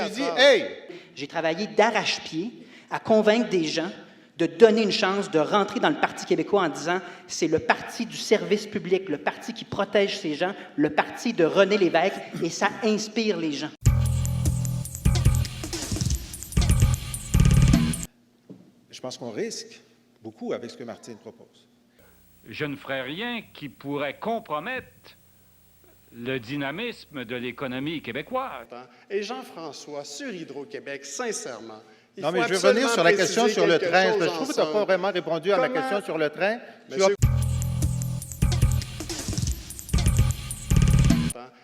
suis dit, hey! J'ai travaillé d'arrache-pied à convaincre des gens de donner une chance de rentrer dans le Parti québécois en disant « c'est le parti du service public, le parti qui protège ces gens, le parti de René Lévesque » et ça inspire les gens. Je pense qu'on risque beaucoup avec ce que Martine propose. Je ne ferai rien qui pourrait compromettre le dynamisme de l'économie québécoise. Et Jean-François, sur Hydro-Québec, sincèrement, non, mais je vais revenir sur la question sur le train. Je trouve que tu n'as pas vraiment répondu à ma question sur le train.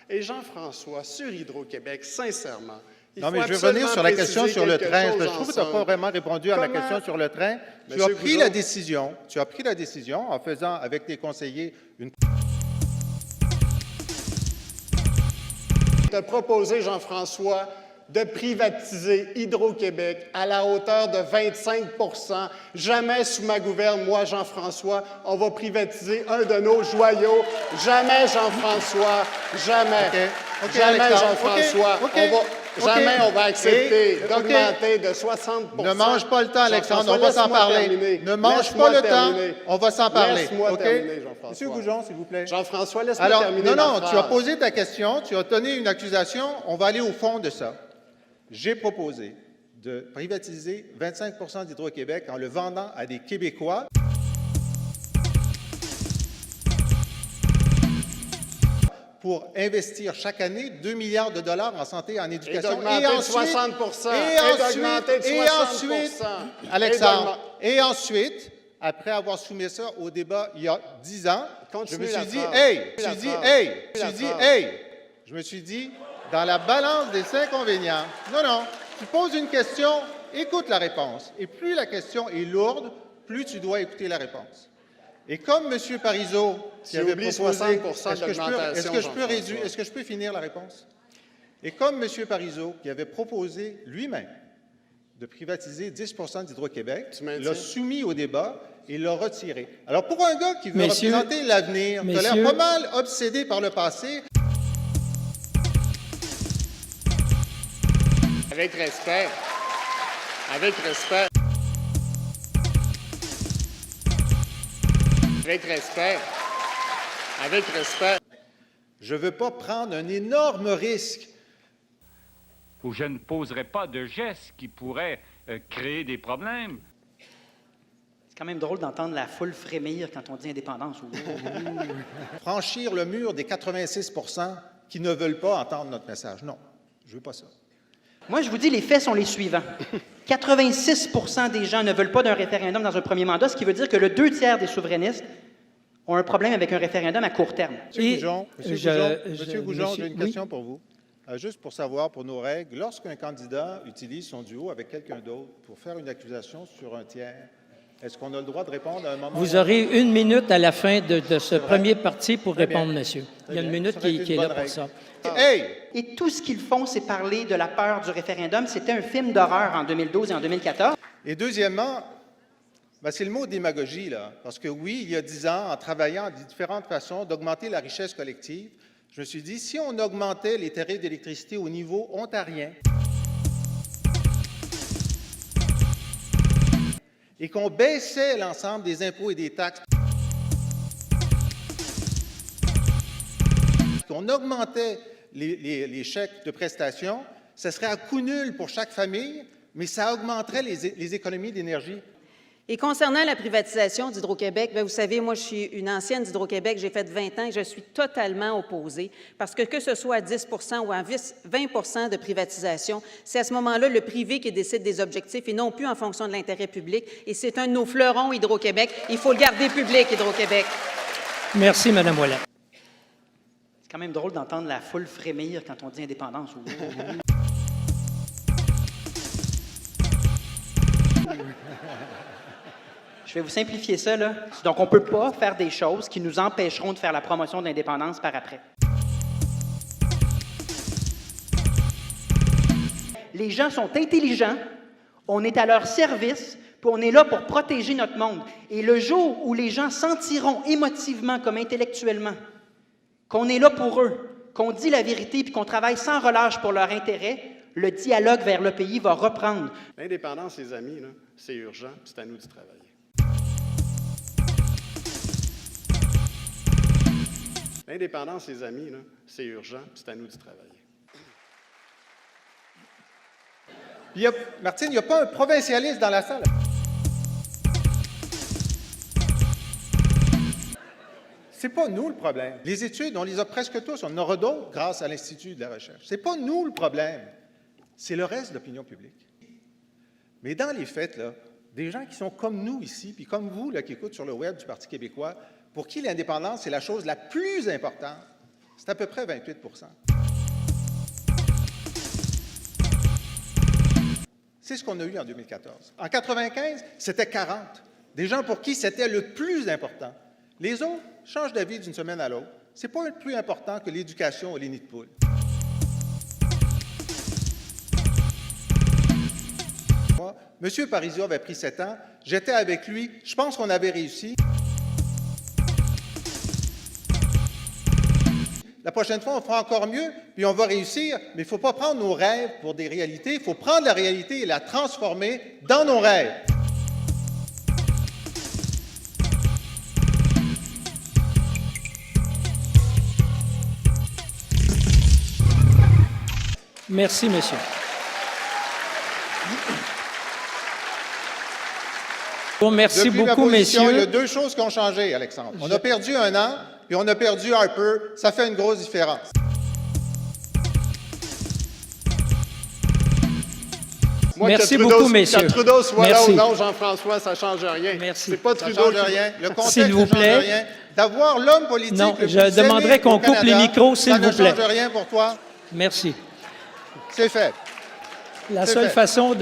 Et Jean-François, sur Hydro-Québec, sincèrement, non, mais je vais revenir sur la question sur le train. Je trouve que tu n'as pas vraiment répondu à ma question sur le train. Tu as pris la décision en faisant avec tes conseillers une... Tu as proposé, Jean-François, de privatiser Hydro-Québec à la hauteur de 25 %. Jamais sous ma gouverne, moi, Jean-François, on va privatiser un de nos joyaux. Jamais, Jean-François, jamais. Jamais, Jean-François. Jamais on va accepter d'augmenter de 60 %. Ne mange pas le temps, Alexandre, on va s'en parler. Ne mange pas le temps, on va s'en parler. Laisse-moi terminer, Jean-François. Monsieur Goujon, s'il vous plaît. Jean-François, laisse-moi terminer. Non, tu as posé ta question, tu as donné une accusation, on va aller au fond de ça. J'ai proposé de privatiser 25 % d'Hydro-Québec en le vendant à des Québécois. Pour investir chaque année 2 milliards de dollars en santé et en éducation. Et ensuite, après avoir soumis ça au débat il y a 10 ans, je me suis dit, dans la balance des inconvénients, non, tu poses une question, écoute la réponse. Et plus la question est lourde, plus tu dois écouter la réponse. Et comme M. Parizeau, qui avait proposé... 60 % d'augmentation, est-ce que je peux finir la réponse? Et comme M. Parizeau, qui avait proposé lui-même de privatiser 10 % d'Hydro-Québec, l'a soumis au débat et l'a retiré. Alors, pour un gars qui veut représenter l'avenir, tu as l'air pas mal obsédé par le passé. Avec respect. Avec respect. Avec respect. Avec respect. Je ne veux pas prendre un énorme risque. Où je ne poserai pas de gestes qui pourraient créer des problèmes. C'est quand même drôle d'entendre la foule frémir quand on dit indépendance. Franchir le mur des 86 % qui ne veulent pas entendre notre message. Non, je ne veux pas ça. Moi, je vous dis, les faits sont les suivants. 86 % des gens ne veulent pas d'un référendum dans un premier mandat, ce qui veut dire que le 2 tiers des souverainistes ont un problème avec un référendum à court terme. Monsieur Goujon, j'ai une question pour vous. Juste pour savoir, pour nos règles, lorsqu'un candidat utilise son duo avec quelqu'un d'autre pour faire une accusation sur un tiers, est-ce qu'on a le droit de répondre à un moment? Vous aurez 1 minute à la fin de ce premier parti pour répondre, monsieur. Il y a 1 minute qui est là pour ça. Hey! Et tout ce qu'ils font, c'est parler de la peur du référendum. C'était un film d'horreur en 2012 et en 2014. Et deuxièmement, c'est le mot démagogie, là. Parce que oui, il y a 10 ans, en travaillant de différentes façons d'augmenter la richesse collective, je me suis dit, si on augmentait les tarifs d'électricité au niveau ontarien et qu'on baissait l'ensemble des impôts et des taxes, qu'on augmentait les chèques de prestations, ce serait à coût nul pour chaque famille, mais ça augmenterait les économies d'énergie. Et concernant la privatisation d'Hydro-Québec, vous savez, moi, je suis une ancienne d'Hydro-Québec, j'ai fait 20 ans et je suis totalement opposée parce que ce soit à 10 % ou à 20 % de privatisation, c'est à ce moment-là le privé qui décide des objectifs et non plus en fonction de l'intérêt public. Et c'est un de nos fleurons, Hydro-Québec. Il faut le garder public, Hydro-Québec. Merci, Mme Ouellet. C'est quand même drôle d'entendre la foule frémir quand on dit indépendance. Je vais vous simplifier ça, là. Donc, on ne peut pas faire des choses qui nous empêcheront de faire la promotion de l'indépendance par après. Les gens sont intelligents, on est à leur service, puis on est là pour protéger notre monde. Et le jour où les gens sentiront émotivement comme intellectuellement qu'on est là pour eux, qu'on dit la vérité puis qu'on travaille sans relâche pour leur intérêt, Le dialogue vers le pays va reprendre. L'indépendance, les amis, là, c'est urgent, puis c'est à nous d'y travailler. L'indépendance, les amis, là, c'est urgent, puis c'est à nous d'y travailler. Puis Martine, il n'y a pas un provincialiste dans la salle. C'est pas nous le problème. Les études, on les a presque tous. On en aura d'autres grâce à l'Institut de la recherche. C'est pas nous le problème. C'est le reste de l'opinion publique. Mais dans les faits, là, des gens qui sont comme nous ici, puis comme vous, là, qui écoutent sur le web du Parti québécois, pour qui l'indépendance, c'est la chose la plus importante, c'est à peu près 28 %. C'est ce qu'on a eu en 2014. En 1995, c'était 40. Des gens pour qui c'était le plus important. Les autres changent d'avis d'une semaine à l'autre. Ce n'est pas plus important que l'éducation et les nids de poules. Moi, M. Parizeau avait pris 7 ans. J'étais avec lui. Je pense qu'on avait réussi. La prochaine fois, on fera encore mieux, puis on va réussir. Mais il ne faut pas prendre nos rêves pour des réalités. Il faut prendre la réalité et la transformer dans nos rêves. Merci, monsieur. Bon, merci Depuis ma beaucoup, position, messieurs. il y a 2 choses qui ont changé, Alexandre. On a perdu 1 an, puis on a perdu Harper. Ça fait une grosse différence. Moi, Merci que Trudeau, beaucoup, messieurs. Que Trudeau soit Merci. là ou non, Jean-François, ça ne change rien. Merci. C'est pas Ça ne Trudeau change rien. Le contexte S'il vous ne change plaît. rien. D'avoir l'homme politique Non, le plus je demanderai aimé qu'on au coupe Canada, les micros, s'il vous plaît. Ça ne change rien pour toi. Merci. C'est fait. La C'est seule fait. façon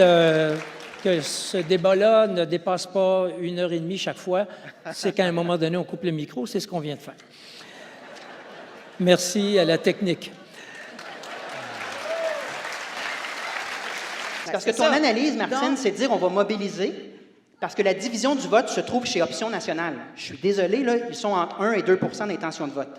que ce débat-là ne dépasse pas 1h30 chaque fois, c'est qu'à un moment donné, on coupe le micro. C'est ce qu'on vient de faire. Merci à la technique. Parce que c'est ton ça. analyse, Martine, Donc- c'est de dire on va mobiliser parce que la division du vote se trouve chez Option nationale. Je suis désolé, là, ils sont en 1 et 2 % d'intention de vote.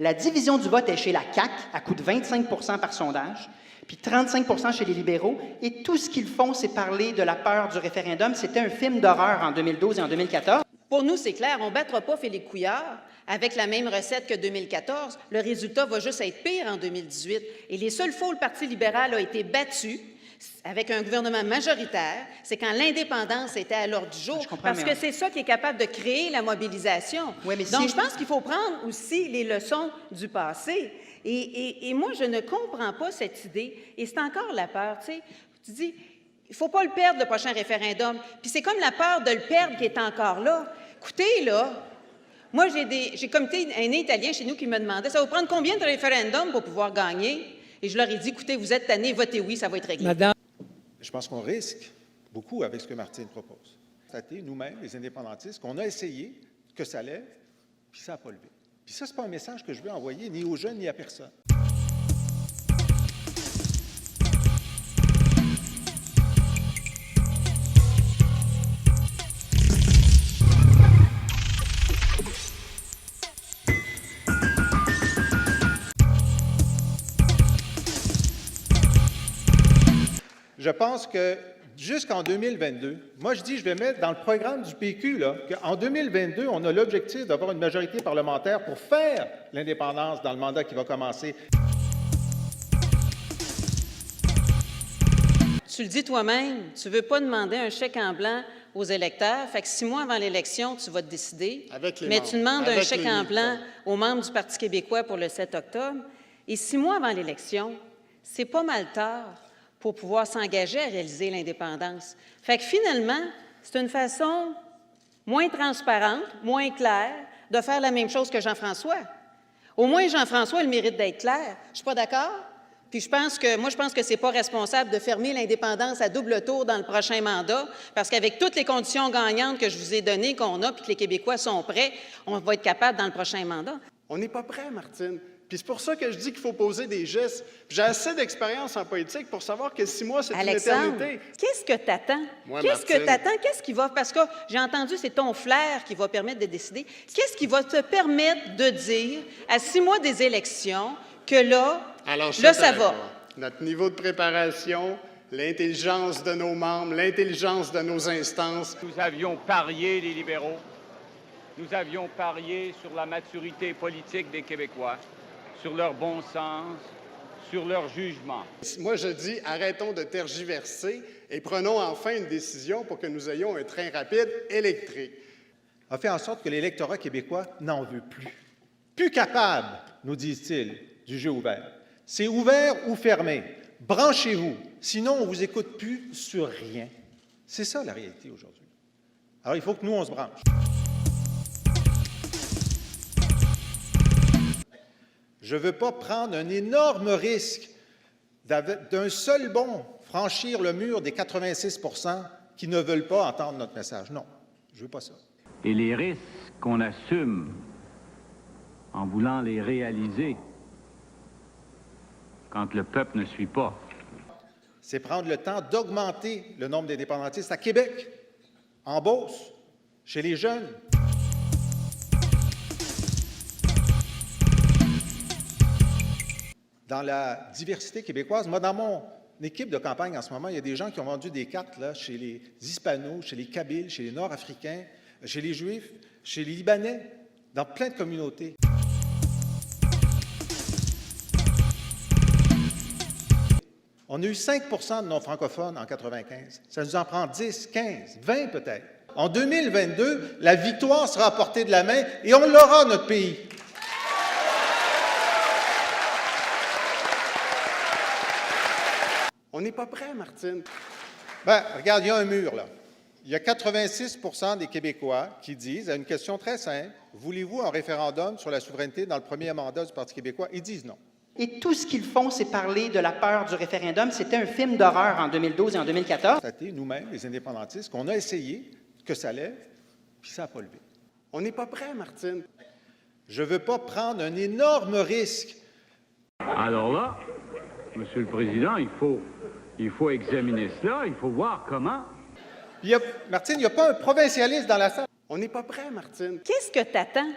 La division du vote est chez la CAQ, à coût de 25 % par sondage, puis 35 % chez les libéraux, et tout ce qu'ils font, c'est parler de la peur du référendum. C'était un film d'horreur en 2012 et en 2014. Pour nous, c'est clair, on ne battra pas Félix Couillard avec la même recette que 2014. Le résultat va juste être pire en 2018. Et les seules fois où le Parti libéral a été battu avec un gouvernement majoritaire, c'est quand l'indépendance était à l'ordre du jour. Je comprends, Parce mais que c'est ça qui est capable de créer la mobilisation. Oui, mais Donc, si- je pense qu'il faut prendre aussi les leçons du passé. Et moi, je ne comprends pas cette idée. Et c'est encore la peur, tu sais. Tu dis, il ne faut pas le perdre, le prochain référendum. Puis c'est comme la peur de le perdre qui est encore là. Écoutez, là, moi, j'ai comité un Italien chez nous qui me demandait, ça va prendre combien de référendums pour pouvoir gagner? Et je leur ai dit, écoutez, vous êtes tannés, votez oui, ça va être réglé. Madame, Je pense qu'on risque beaucoup avec ce que Martine propose. Constater nous-mêmes, les indépendantistes, qu'on a essayé, que ça lève, puis ça n'a pas levé. Puis ça, ce n'est pas un message que je veux envoyer ni aux jeunes ni à personne. Je pense que jusqu'en 2022, moi je dis, je vais mettre dans le programme du PQ, qu'en 2022, on a l'objectif d'avoir une majorité parlementaire pour faire l'indépendance dans le mandat qui va commencer. Tu le dis toi-même, tu ne veux pas demander un chèque en blanc aux électeurs. Fait que 6 mois avant l'élection, tu vas te décider. Avec les mais membres. tu demandes un Avec chèque les en militants. blanc aux membres du Parti québécois pour le 7 octobre. Et 6 mois avant l'élection, c'est pas mal tard pour pouvoir s'engager à réaliser l'indépendance. Fait que finalement, c'est une façon moins transparente, moins claire de faire la même chose que Jean-François. Au moins, Jean-François a le mérite d'être clair. Je suis pas d'accord. Puis je pense que c'est pas responsable de fermer l'indépendance à double tour dans le prochain mandat, parce qu'avec toutes les conditions gagnantes que je vous ai données, qu'on a, puis que les Québécois sont prêts, on va être capable dans le prochain mandat. On n'est pas prêt, Martine. Puis c'est pour ça que je dis qu'il faut poser des gestes. J'ai assez d'expérience en politique pour savoir que 6 mois, c'est une Alexandre, éternité. qu'est-ce que t'attends? Moi, Qu'est-ce que Martine. t'attends? Qu'est-ce qui va... Parce que j'ai entendu, c'est ton flair qui va permettre de décider. Qu'est-ce qui va te permettre de dire, à 6 mois des élections, que là, Alors, je là, suis ça d'accord. va? Notre niveau de préparation, l'intelligence de nos membres, l'intelligence de nos instances. Nous avions parié, les libéraux, nous avions parié sur la maturité politique des Québécois, sur leur bon sens, sur leur jugement. Moi, je dis, arrêtons de tergiverser et prenons enfin une décision pour que nous ayons un train rapide électrique. A fait en sorte que l'électorat québécois n'en veut plus. Plus capable, nous disent-ils, du jeu ouvert. C'est ouvert ou fermé. Branchez-vous, sinon on ne vous écoute plus sur rien. C'est ça la réalité aujourd'hui. Alors il faut que nous, on se branche. Je ne veux pas prendre un énorme risque d'un seul bond franchir le mur des 86 % qui ne veulent pas entendre notre message. Non, je ne veux pas ça. Et les risques qu'on assume en voulant les réaliser quand le peuple ne suit pas. C'est prendre le temps d'augmenter le nombre d'indépendantistes à Québec, en Beauce, chez les jeunes. Dans la diversité québécoise, moi, dans mon équipe de campagne en ce moment, il y a des gens qui ont vendu des cartes là, chez les Hispanos, chez les Kabyles, chez les Nord-Africains, chez les Juifs, chez les Libanais, dans plein de communautés. On a eu 5 % de non-francophones en 1995. Ça nous en prend 10, 15, 20 peut-être. En 2022, la victoire sera à portée de la main et on l'aura, notre pays. On n'est pas prêt, Martine. Bien, regarde, il y a un mur, là. Il y a 86 % des Québécois qui disent, à une question très simple, voulez-vous un référendum sur la souveraineté dans le premier mandat du Parti québécois? Ils disent non. Et tout ce qu'ils font, c'est parler de la peur du référendum. C'était un film d'horreur en 2012 et en 2014. Nous-mêmes, les indépendantistes, qu'on a essayé que ça lève, puis ça n'a pas levé. On n'est pas prêt, Martine. Je ne veux pas prendre un énorme risque. Alors là, Monsieur le Président, il faut examiner cela, il faut voir comment. Puis Martine, il n'y a pas un provincialiste dans la salle. On n'est pas prêt, Martine. Qu'est-ce que t'attends?